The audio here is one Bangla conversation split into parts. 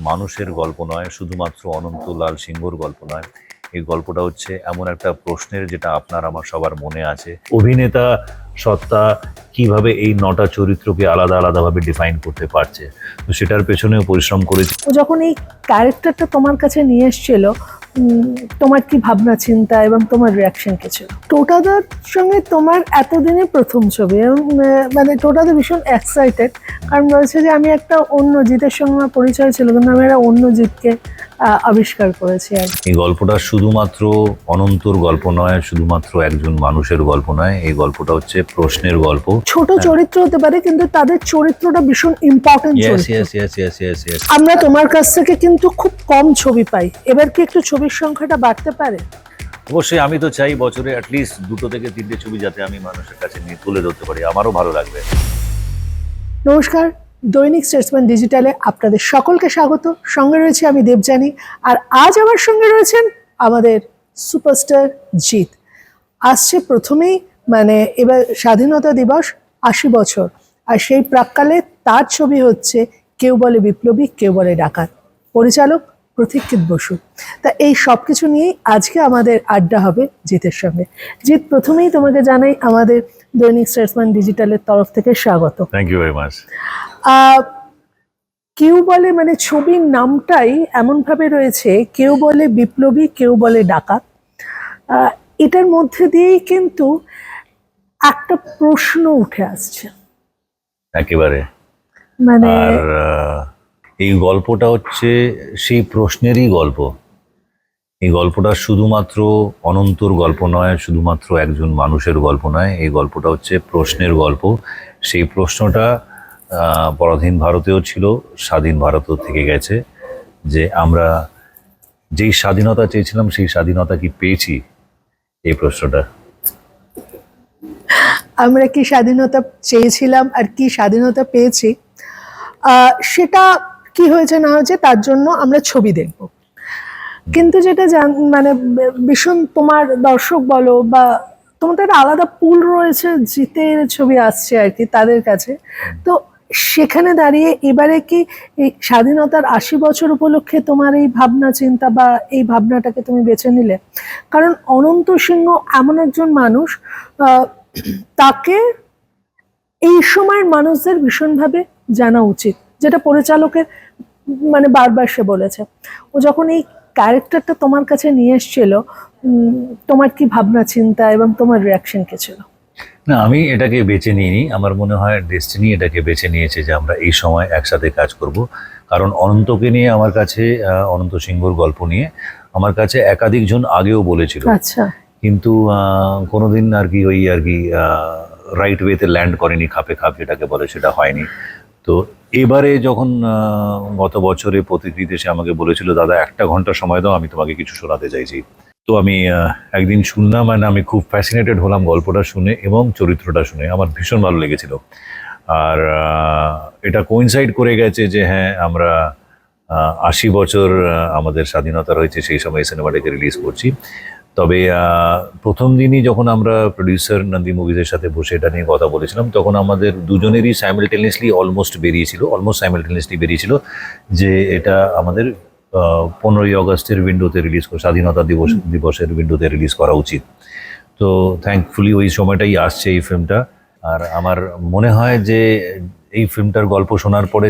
মানুষের গল্প নয়, শুধুমাত্র অনন্তলাল সিংহর গল্প নয়। এই গল্পটা হচ্ছে এমন একটা প্রশ্নের যেটা আপনার আমার সবার মনে আছে। অভিনেতা সত্তা কিভাবে এই 9টা চরিত্রকে আলাদা আলাদাভাবে ডিফাইন করতে পারছে, তো সেটার পেছনেও পরিশ্রম করেছে। ও যখন এই ক্যারেক্টারটা তোমার কাছে নিয়ে এসেছিল, তোমার কি ভাবনা চিন্তা এবং তোমার রিয়াকশন কি ছিল? টোটাদার সঙ্গে তোমার এতদিনের প্রথম ছবি এবং মানে টোটাদা ভীষণ এক্সাইটেড, কারণ বলছে যে আমি একটা অন্য জিতের সঙ্গে আমার পরিচয় ছিল, কিন্তু আমি একটা অন্য জিতকে আবিষ্কার করেছি। আর এই গল্পটা শুধুমাত্র অনন্তর গল্প নয়, শুধুমাত্র একজন মানুষের গল্প নয়। এই গল্পটা হচ্ছে প্রশ্নের গল্প। ছোট চরিত্র হতে পারে, কিন্তু তাদের চরিত্রটা ভীষণ ইম্পর্টেন্ট চরিত্র। আমরা তোমার কাছ থেকে কিন্তু খুব কম ছবি পাই, এবার কি একটু ছবির সংখ্যাটা বাড়তে পারে? অবশ্যই, আমি তো চাই বছরে অ্যাটলিস্ট 2 থেকে 3টে ছবি যাতে আমি মানুষের কাছে নিয়ে তুলে ধরতে পারি, আমারও ভালো লাগবে। নমস্কার, দৈনিক স্টেটসম্যান ডিজিটালে আপনাদের সকলকে স্বাগত। সঙ্গে রয়েছে আমি দেবযানী, আর আজ আমার সঙ্গে রয়েছেন আমাদের সুপারস্টার জিৎ। আসছে প্রথমেই মানে এবার স্বাধীনতা দিবস, 80 বছর, আর সেই প্রাক্কালে তার ছবি হচ্ছে কেউ বলে বিপ্লবী, কেউ বলে ডাকাত, পরিচালক প্রতীক্ষিত বসু। তা এই সব কিছু নিয়েই আজকে আমাদের আড্ডা হবে জিতের সঙ্গে। জিৎ, প্রথমেই তোমাকে জানাই আমাদের দৈনিক স্টেটসম্যান ডিজিটালের তরফ থেকে স্বাগত। Thank you very much. কেউ বলে মানে ছবির নামটাই এমনভাবে রয়েছে, কেউ বলে বিপ্লবী, কেউ বলে ডাকাত। এটার মধ্যে দিয়েই কিন্তু একটা প্রশ্ন উঠে আসছে একেবারে, মানে আর এই গল্পটা হচ্ছে সেই প্রশ্নেরই গল্প। এই গল্পটা শুধুমাত্র অনন্তর গল্প নয়, শুধুমাত্র একজন মানুষের গল্প নয়। এই গল্পটা হচ্ছে প্রশ্নের গল্প। সেই প্রশ্নটা পরাধীন ভারতেও ছিল, স্বাধীন ভারতও থেকে গেছে, যে আমরা যেই স্বাধীনতা চেয়েছিলাম সেই স্বাধীনতা কি পেয়েছি? এই প্রশ্নটা, আমরা কি স্বাধীনতা চেয়েছিলাম আর কি স্বাধীনতা পেয়েছি, সেটা কি হয়েছে না হয়েছে তার জন্য আমরা ছবি দেখব। কিন্তু যেটা মানে ভীষণ তোমার দর্শক বলো বা তোমাদের একটা আলাদা পুল রয়েছে, জিতের ছবি আসছে আর কি তাদের কাছে। তো সেখানে দাঁড়িয়ে এবারে কি এই স্বাধীনতার 80 বছর উপলক্ষে তোমার এই ভাবনা চিন্তা বা এই ভাবনাটাকে তুমি বেছে নিলে? কারণ অনন্ত সিংহ এমন একজন মানুষ, তাকে এই সময়ের মানুষদের ভীষণভাবে জানা উচিত, যেটা পরিচালকের মানে বারবার সে বলেছে। ও যখন এই ক্যারেক্টারটা তোমার কাছে নিয়ে এসেছিল, তোমার কি ভাবনা চিন্তা এবং তোমার রিয়াকশন কি ছিল? না, আমি এটাকে বেছে নিইনি। আমার মনে হয় ডেস্টিনি এটাকে বেছে নিয়েছে যে আমরা এই সময় একসাথে কাজ করব। কারণ অনন্তকে নিয়ে আমার কাছে, অনন্ত সিংহর গল্প নিয়ে আমার কাছে একাধিক জন আগেও বলেছিল, আচ্ছা, কিন্তু কোনোদিন আর কি ওই আর কি রাইট ওয়েতে ল্যান্ড করেনি, খাপে খাপ যেটাকে বলে সেটা হয়নি। তো এবারে যখন গত বছরে প্রতিকৃত এসে আমাকে বলেছিল, দাদা 1 ঘন্টা সময় দাও, আমি তোমাকে কিছু শোনাতে চাইছি। তো আমি একদিন শুনলাম, মানে আমি খুব ফ্যাসিনেটেড হলাম গল্পটা শুনে এবং চরিত্রটা শুনে, আমার ভীষণ ভালো লেগেছিল। আর এটা কোইনসাইড করে গেছে যে হ্যাঁ, আমরা 80 বছর আমাদের স্বাধীনতা রয়েছে, সেই সময় এই সিনেমাটাকে রিলিজ করছি। তবে প্রথম দিনই যখন আমরা প্রডিউসার নন্দী মুভিজের সাথে বসে এটা নিয়ে কথা বলেছিলাম, তখন আমাদের দুজনেরই অলমোস্ট সাইমেলটেনিয়াসলি বেরিয়েছিল যে এটা আমাদের 15ই অগস্টের উইন্ডোতে রিলিজ করে, স্বাধীনতা দিবসের উইন্ডোতে রিলিজ করা উচিত। তো থ্যাঙ্কফুলি ওই সময়টাই আসছে এই ফিল্মটা। আর আমার মনে হয় যে এই ফিল্মটার গল্প শোনার পরে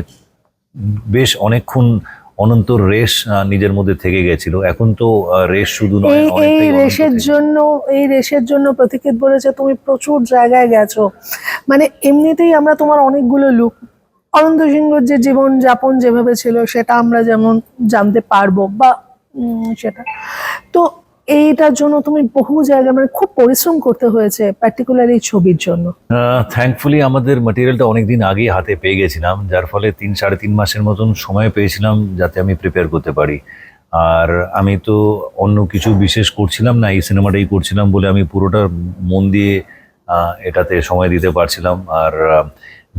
বেশ অনেকক্ষণ অনন্তর রেশ নিজের মধ্যে থেকে গেছিল। এখন তো রেশ শুধু নয়, এই রেশের জন্য প্রতীক্ষিত বলেছে তুমি প্রচুর জায়গায় গেছো। মানে এমনিতেই আমরা তোমার অনেকগুলো লুক, অনন্ত সিংহর যে জীবন যাপন যেভাবে ছিল সেটা আমরা যেমন জানতে পারবো বা সেটা তো এইটার জন্য তুমি বহু জায়গায় মানে খুব পরিশ্রম করতে হয়েছে, পার্টিকুলার এই ছবির জন্য। থ্যাঙ্কফুলি আমাদের ম্যাটেরিয়ালটা অনেকদিন আগেই হাতে পেয়ে গেছিলাম, যার ফলে 3-3.5 মাসের মতন সময় পেয়েছিলাম যাতে আমি প্রিপেয়ার করতে পারি। আর আমি তো অন্য কিছু বিশেষ করছিলাম না, এই সিনেমাটাই করছিলাম বলে আমি পুরোটা মন দিয়ে এটাতে সময় দিতে পারছিলাম। আর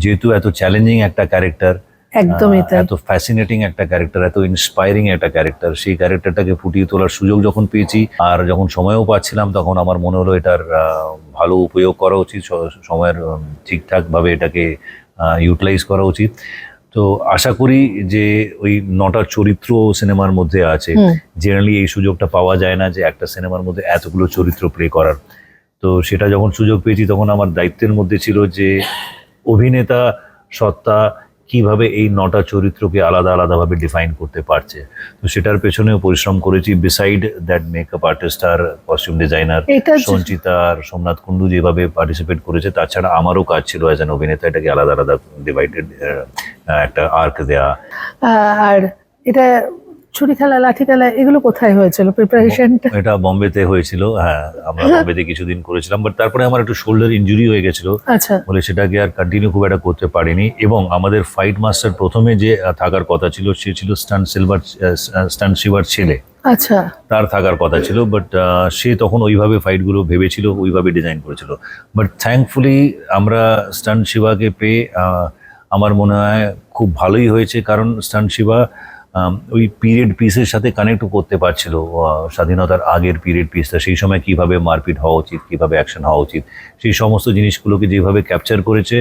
যেহেতু এত চ্যালেঞ্জিং একটা ক্যারেক্টার, একদমই তাই, এত ফ্যাসিনেটিং একটা ক্যারেক্টার, এত ইন্সপায়ারিং একটা ক্যারেক্টার, সেই ক্যারেক্টারটাকে ফুটিয়ে তোলার সুযোগ যখন পেয়েছি আর যখন সময়ও পাচ্ছিলাম, তখন আমার মনে হলো এটার ভালো উপয়োগ করা উচিত, সময়ের ঠিকঠাকভাবে এটাকে ইউটিলাইজ করা উচিত। তো তো আশা করি যে ওই 9টা চরিত্র সিনেমার মধ্যে আছে, জেনারেলি এই সুযোগটা পাওয়া যায় না যে একটা সিনেমার মধ্যে এতগুলো চরিত্র প্লে করার। তো সেটা যখন সুযোগ পেয়েছি তখন আমার দায়িত্বের মধ্যে ছিল যে অভিনেতা সত্তা কিভাবে এই 9টা চরিত্রকে আলাদা আলাদাভাবে ডিফাইন করতে পারছে। তো সেটার পেছনেও পরিশ্রম করেছি। বিসাইড দ্যাট মেকআপ আর্টিস্ট আর কস্টিউম ডিজাইনার সঞ্চিতা আর সোমনাথ কুন্ডু যেভাবে পার্টিসিপেট করেছে, তাছাড়া আমারও কাজ ছিল অ্যাজ অ্যান অভিনেতা এটাকে আলাদা আলাদা ডিভাইডেড একটা আর্ক দেয়া। আর এটা ছুরি খেলা, লাঠি খেলা, এগুলো কোথায় হয়েছিল প্রিপারেশনটা? এটা বোম্বেতে হয়েছিল, হ্যাঁ আমরা বোম্বেতে কিছুদিন করেছিলাম, বাট তারপরে আমার একটু শোল্ডার ইনজুরি হয়ে গেছিল, আচ্ছা, বলে সেটাকে আর কন্টিনিউ খুব একটা করতে পারিনি। এবং আমাদের ফাইট মাস্টার প্রথমে যে থাকার কথা ছিল সে ছিল স্টান্ট শিবার ছেলে, আচ্ছা, তার থাকার কথা ছিল, বাট সে তখন ওইভাবে ফাইটগুলো ভেবেছিল, ওইভাবে ডিজাইন করেছিল। বাট থ্যাঙ্কফুলি আমরা স্টান্ট শিবাকে পেয়ে আমার মনে হয় খুব ভালোই হয়েছে, কারণ স্টান্ট শিবা ওই পিরিয়ড পিসের সাথে কানেক্টও করতে পারছিল, স্বাধীনতার আগের পিরিয়ড পিসটা, সেই সময় কিভাবে মারপিট হওয়া উচিত, কিভাবে অ্যাকশন হওয়া উচিত, সেই সমস্ত জিনিসগুলোকে যেভাবে ক্যাপচার করেছে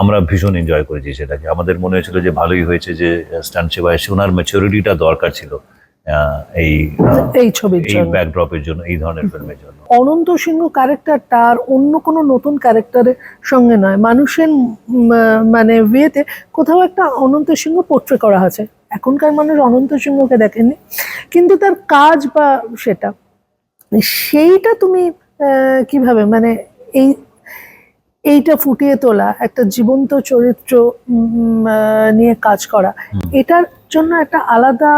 আমরা ভীষণ এনজয় করেছি সেটাকে। আমাদের মনে হয়েছিল যে ভালোই হয়েছে যে স্টান্ট শিবা এসে, ওনার ম্যাচুরিটিটা দরকার ছিল এই ছবির এই জন্য, ব্যাকড্রপের জন্য, এই ধরনের ফিল্মের জন্য। অনন্ত সিংহ ক্যারেক্টারটা আর অন্য কোনো নতুন ক্যারেক্টারের সঙ্গে নয়, মানুষের মানে ওয়েতে কোথাও একটা অনন্ত সিংহ পোট্রে করা আছে। এখনকার মানুষ অনন্ত সিংহকে দেখেননি, কিন্তু তার কাজ বা সেইটা তুমি কিভাবে মানে এই এইটা ফুটিয়ে তোলা, একটা জীবন্ত চরিত্র নিয়ে কাজ করা, এটার জন্য একটা আলাদা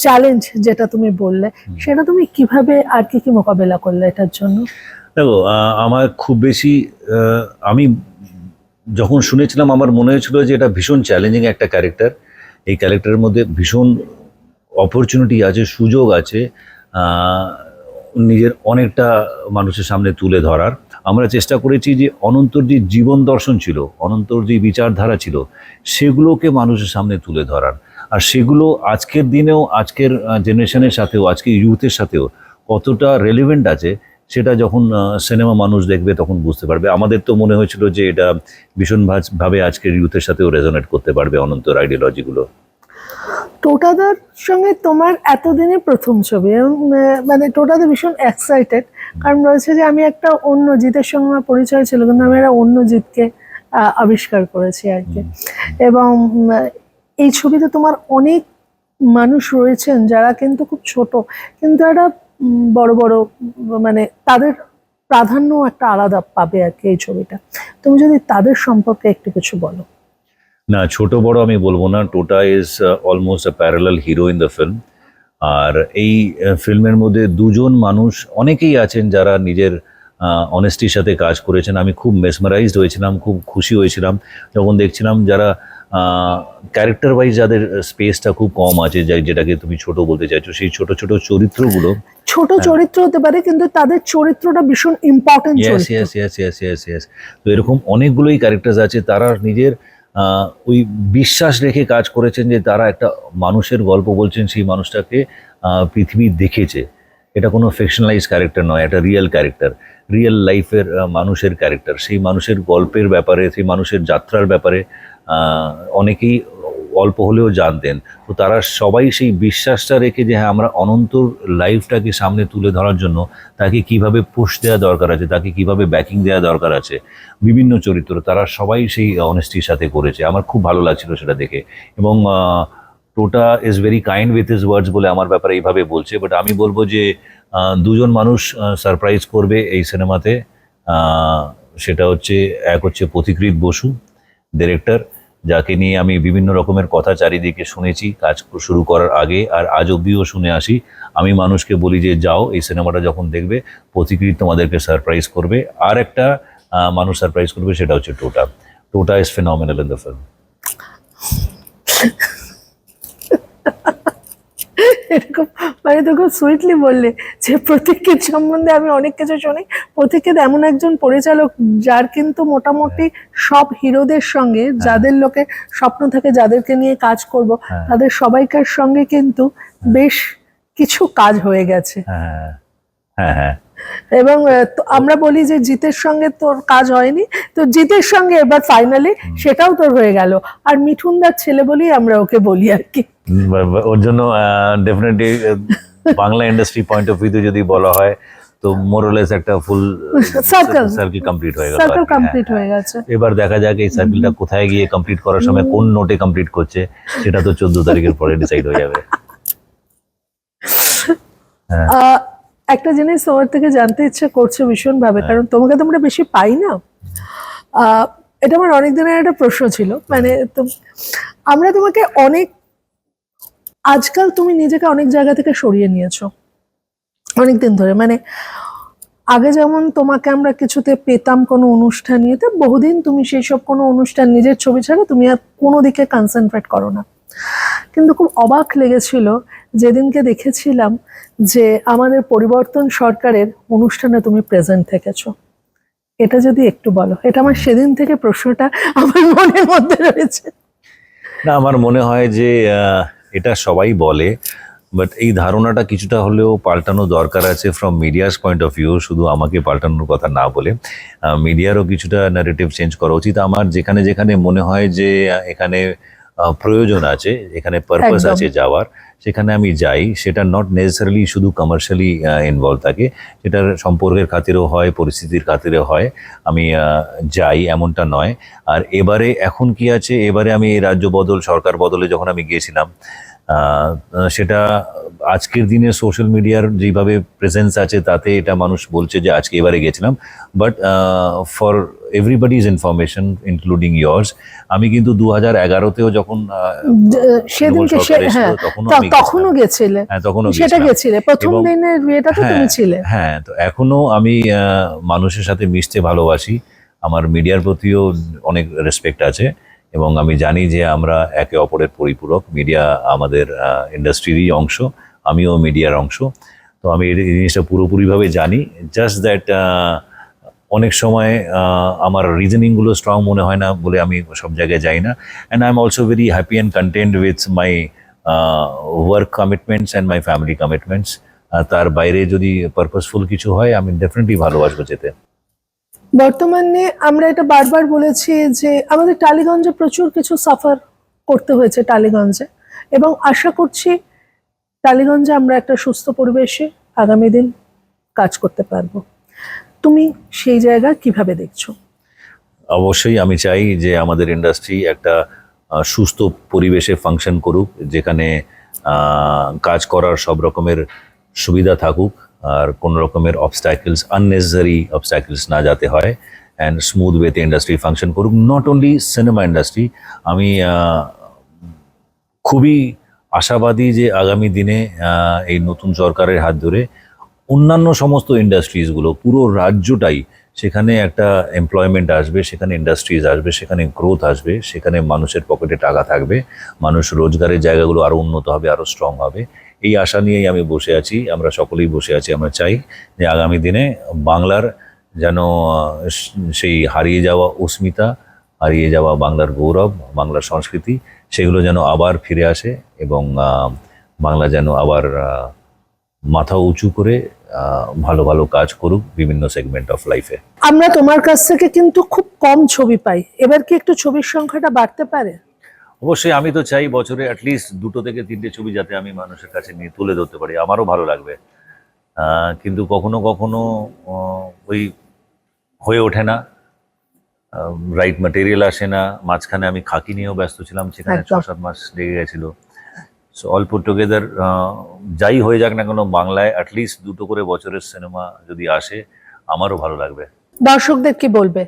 চ্যালেঞ্জ যেটা তুমি বললে, সেটা তুমি কিভাবে আর কি মোকাবেলা করলে এটার জন্য? দেখো আমার খুব বেশি আমি যখন শুনেছিলাম আমার মনে হয়েছিল যে এটা ভীষণ চ্যালেঞ্জিং একটা ক্যারেক্টার। এই ক্যারেক্টারের মধ্যে ভীষণ অপরচুনিটি আছে, সুযোগ আছে নিজের অনেকটা মানুষের সামনে তুলে ধরার। আমরা চেষ্টা করেছি যে অনন্তর যে জীবন দর্শন ছিল, অনন্তর যে বিচারধারা ছিল, সেগুলোকে মানুষের সামনে তুলে ধরার। আর সেগুলো আজকের দিনেও, আজকের জেনারেশনের সাথেও, আজকের ইউথের সাথেও কতটা রেলিভেন্ট আছে, সেটা যখন সিনেমা মানুষ দেখবে তখন বুঝতে পারবে। আমাদের তো মনে হয়েছিল যে এটা ভীষণভাবে আজকের ইউথের সাথেও রেজোনেট করতে পারবে অনন্তর আইডিওলজিগুলো। টোটাদার সঙ্গে তোমার এতদিনে প্রথম ছবি, মানে টোটাদা ভীষণ এক্সাইটেড, কারণ রয়েছে যে আমি একটা অন্য জিতের সঙ্গে আমার পরিচয় ছিল, কিন্তু আমি একটা অন্য জিতকে আবিষ্কার করেছি আর কি। এবং এই ছবিতে তোমার অনেক মানুষ রয়েছেন যারা কিন্তু খুব ছোট, কিন্তু একটা বড় বড় মানে তাদের প্রাধান্য একটা আলাদা পাবে আর কি এই ছবিটা। তুমি যদি তাদের সম্পর্কে একটু কিছু বলো। না, ছোট বড় আমি বলবো না, Tota is almost a parallel hero in the film. আর এই ফিল্মের মধ্যে দুজন মানুষ অনেকেই আছেন যারা নিজের অনেস্টির সাথে কাজ করেছেন। আমি খুব মেসমারাইজড হয়েছিলাম, খুব খুশি হয়েছিলাম যখন দেখছিলাম যারা ক্যারেক্টার ওয়াইজ যাদের স্পেসটা খুব কম আছে, যেটাকে তুমি ছোট বলতে চাইছো, সেই ছোট ছোট চরিত্রগুলো, ছোট চরিত্র হতে পারে কিন্তু তাদের চরিত্রটা ভীষণ ইম্পর্টেন্ট চরিত্র। তো এরকম অনেকগুলোই ক্যারেক্টার আছে, তারা নিজের ওই বিশ্বাস রেখে কাজ করেছেন যে তারা একটা মানুষের গল্প বলছেন, সেই মানুষটাকে পৃথিবী দেখেছে। এটা কোনো ফিকশনালাইজ ক্যারেক্টার নয়, এটা রিয়েল ক্যারেক্টার, রিয়েল লাইফের মানুষের ক্যারেক্টার। সেই মানুষের গল্পের ব্যাপারে, সেই মানুষের যাত্রার ব্যাপারে অনেকেই অল্প হলেও জানতেন। তো তারা সবাই সেই বিশ্বাসটা রেখে যে হ্যাঁ আমরা অনন্তর লাইফটাকে সামনে তুলে ধরার জন্য তাকে কিভাবে পুশ দেওয়া দরকার আছে, তাকে কিভাবে ব্যাকিং দেওয়া দরকার আছে, বিভিন্ন চরিত্র তারা সবাই সেই অনেস্টির সাথে করেছে। আমার খুব ভালো লাগছিল সেটা দেখে। এবং টোটা is very kind with his words বলে আমার ব্যাপারে এইভাবে বলছে, বাট আমি বলবো যে দুজন মানুষ সারপ্রাইজ করবে এই সিনেমাতে। সেটা হচ্ছে, এক হচ্ছে পথিকৃৎ বসু ডিরেক্টর, যাকে নিয়ে আমি বিভিন্ন রকমের কথা চারিদিকে শুনেছি কাজ শুরু করার আগে, আর আজ অব্দিও শুনে আসি। আমি মানুষকে বলি যে যাও এই সিনেমাটা যখন দেখবে, পথিকৃৎ তোমাদেরকে সারপ্রাইজ করবে। আর একটা মানুষ সারপ্রাইজ করবে, সেটা হচ্ছে টোটা। টোটা is phenomenal in the film. এরকম মানে তো খুব সুইটলি বললে যে প্রতীকের সম্বন্ধে আমি অনেক কিছু শুনি। প্রতীকের এমন একজন পরিচালক যার কিন্তু মোটামুটি সব হিরোদের সঙ্গে, যাদের লোকে স্বপ্ন থাকে যাদেরকে নিয়ে কাজ করব, তাদের সবাইকার সঙ্গে কিন্তু বেশ কিছু কাজ হয়ে গেছে। হ্যাঁ হ্যাঁ হ্যাঁ, এবং তো আমরা বলি যে জিতের সঙ্গে তোর কাজ হয়নি, তো জিতের সঙ্গে এবার ফাইনালি সেটাও তোর হয়ে গেল। আর মিঠুনদার ছেলে বলেই আমরা ওকে বলি আর কি। ওর জন্য definitely Bangla industry point of ভিউতে যদি বলা হয় তো মোরলেস একটা ফুল সার্কেল সার্কেল কমপ্লিট হয়ে গেল। সার্কেল কমপ্লিট হয়ে গেছে। এবার দেখা যাক এই সার্কেলটা কোথায় গিয়ে কমপ্লিট করার সময় কোন নোটে কমপ্লিট করছে, সেটা তো 14 তারিখের পরে ডিসাইড হয়ে যাবে। একটা জিনিস তোমার থেকে জানতে ইচ্ছে করছে ভীষণ ভাবে, কারণ তোমাকে তো আমরা বেশি পাই না। এটা আমার অনেক দিনের একটা প্রশ্ন ছিল, মানে আমরা তোমাকে অনেক, আজকাল তুমি নিজেকে অনেক জায়গা থেকে সরিয়ে নিয়েছো অনেকদিন ধরে। মানে আগে যেমন তোমাকে আমরা কিছুতে পেতাম কোনো অনুষ্ঠান নিয়েতে, বহুদিন তুমি সেই সব কোনো অনুষ্ঠান, নিজের ছবি ছাড়া তুমি আর কোনো দিকে কনসেন্ট্রেট করো না। কিন্তু খুব অবাক লেগেছিল যেদিনকে দেখেছিলাম যে আমাদের পরিবর্তন সরকারের অনুষ্ঠানে তুমি প্রেজেন্ট থেকেছো। এটা যদি একটু বলো, এটা আমার সেদিন থেকে প্রশ্নটা আমার মনের মধ্যে রয়েছে। না, আমার মনে হয় যে এটা সবাই বলে, বাট এই ধারণাটা কিছুটা হলেও পাল্টানো দরকার আছে from medias point of view. শুধু আমাকে পাল্টানোর কথা না বলে মিডিয়ারও কিছুটা ন্যারেটিভ চেঞ্জ করা উচিত। আমার যেখানে যেখানে মনে হয় যে এখানে প্রয়োজন আছে, এখানে পারপাস একদম। আছে যাওয়ার, সেখানে আমি যাই। সেটা নট নেসেসারিলি শুধু কমার্শিয়ালি ইনভলভ থাকে, সেটার সম্পর্কের খাতিরেও হয়, পরিস্থিতির খাতিরেও হয়, আমি যাই এমনটা নয়। আর এবারে এখন কি আছে, এবারে আমি এই রাজ্য বদল, সরকার বদলে যখন আমি গিয়েছিলাম, সেটা আজকের দিনে সোশ্যাল মিডিয়ার যেভাবে প্রেজেন্স আছে তাতে এটা মানুষ বলছে যে আজকে এবারে গেছিলাম। But for everybody's information including years, আমি কিন্তু 2011-তেও যখন সেদিনকে হ্যাঁ, তখনও গেছিলে। হ্যাঁ, তখনও সেটা গেছিলে প্রথম দিনের বিয়েটাতে তুমি ছিলে। হ্যাঁ, তো এখনো আমি মানুষের সাথে মিশতে ভালোবাসি। আমার মিডিয়ার প্রতিও অনেক রেসপেক্ট আছে এবং আমি জানি যে আমরা একে অপরের পরিপূরক। মিডিয়া আমাদের ইন্ডাস্ট্রিরই অংশ, আমিও মিডিয়ার অংশ। তো আমি এই জিনিসটা পুরোপুরিভাবে জানি। জাস্ট দ্যাট অনেক সময় আমার রিজনিংগুলো স্ট্রং মনে হয় না বলে আমি সব জায়গায় যাই না। And I am also very happy and content with my work commitments and my family commitments. তার বাইরে যদি পারপাসফুল কিছু হয় আমি ডেফিনেটলি ভালোবাসবো যেতে। বর্তমানে আমরা এটা বারবার বলেছি যে আমাদের টালিগঞ্জে প্রচুর কিছু সাফার করতে হয়েছে টালিগঞ্জে, এবং আশা করছি টালিগঞ্জে আমরা একটা সুস্থ পরিবেশে আগামী দিন কাজ করতে পারবো। তুমি সেই জায়গা কিভাবে দেখছো? অবশ্যই আমি চাই যে আমাদের ইন্ডাস্ট্রি একটা সুস্থ পরিবেশে ফাংশন করুক, যেখানে কাজ করার সব রকমের সুবিধা থাকুক, আর কোনো রকমের অবস্ট্যাকেলস, আননেসেসারি অবস্ট্যাকেলস না যাতে হয়, অ্যান্ড স্মুথ ওয়েতে ইন্ডাস্ট্রি ফাংশন করুক। নট অনলি সিনেমা ইন্ডাস্ট্রি, আমি খুবই আশাবাদী যে আগামী দিনে এই নতুন সরকারের হাত ধরে অন্যান্য সমস্ত ইন্ডাস্ট্রিজগুলো, পুরো রাজ্যটাই, সেখানে একটা এমপ্লয়মেন্ট আসবে, সেখানে ইন্ডাস্ট্রিজ আসবে, সেখানে গ্রোথ আসবে, সেখানে মানুষের পকেটে টাকা থাকবে, মানুষ রোজগারের জায়গাগুলো আরও উন্নত হবে, আরও স্ট্রং হবে। এই আশা নিয়েই আমি বসে আছি, আমরা সকলেই বসে আছি। আমরা চাই যে আগামী দিনে বাংলার যেন সেই হারিয়ে যাওয়া অস্মিতা, হারিয়ে যাওয়া বাংলার গৌরব, বাংলার সংস্কৃতি, সেগুলো যেন আবার ফিরে আসে এবং বাংলা যেন আবার মাথা উঁচু করে ভালো ভালো কাজ করুক বিভিন্ন সেগমেন্ট অফ লাইফে। আমরা তোমার কাছ থেকে কিন্তু খুব কম ছবি পাই, এবার কি একটু ছবির সংখ্যাটা বাড়তে পারে? অবশ্যই, আমি তো চাই বছরে অ্যাটলিস্ট 2 থেকে 3টে ছবি যাতে আমি মানুষের কাছে নিয়ে তুলে ধরতে পারি, আমারও ভালো লাগবে। কিন্তু কখনো কখনো ওই হয়ে ওঠে না, রাইট ম্যাটেরিয়াল আসে না। মাঝখানে আমি খাকি নিয়েও ব্যস্ত ছিলাম, সেখানে 6-7 মাস লেগে গেছিল। সো অল পুট টুগেদার, যাই হয়ে যাক না কেন, বাংলায় অ্যাটলিস্ট 2টো করে বছরের সিনেমা যদি আসে আমারও ভালো লাগবে। দর্শকদের কি বলবে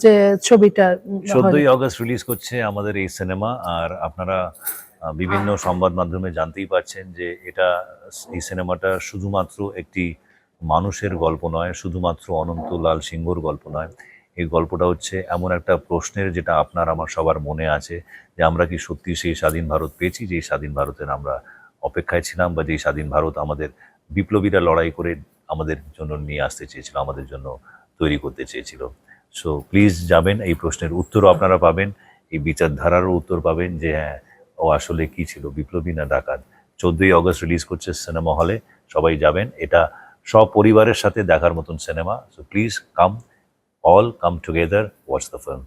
যে ছবিটা 14ই অগস্ট রিলিজ করছে আমাদের এই সিনেমা, আর আপনারা বিভিন্ন সংবাদ মাধ্যমে জানতেই পারছেন যে এই সিনেমাটা শুধুমাত্র একটি মানুষের গল্প নয়, শুধুমাত্র অনন্তলাল সিংহর গল্প নয়। এই গল্পটা হচ্ছে এমন একটা প্রশ্নের, যেটা আপনার আমার সবার মনে আছে, যে আমরা কি সত্যি সেই স্বাধীন ভারত পেয়েছি, যেই স্বাধীন ভারতের আমরা অপেক্ষায় ছিলাম, বা যেই স্বাধীন ভারত আমাদের বিপ্লবীরা লড়াই করে আমাদের জন্য নিয়ে আসতে চেয়েছিল, আমাদের জন্য তৈরি করতে চেয়েছিল। সো প্লিজ যাবেন, এই প্রশ্নের উত্তরও আপনারা পাবেন, এই বিচারধারারও উত্তর পাবেন যে হ্যাঁ, ও আসলে কি ছিল, বিপ্লবী না ডাকাত। 14ই অগস্ট রিলিজ করছে সিনেমা হলে, সবাই যাবেন। এটা সব পরিবারের সাথে দেখার মতন cinema. So please come, all come together, watch the film.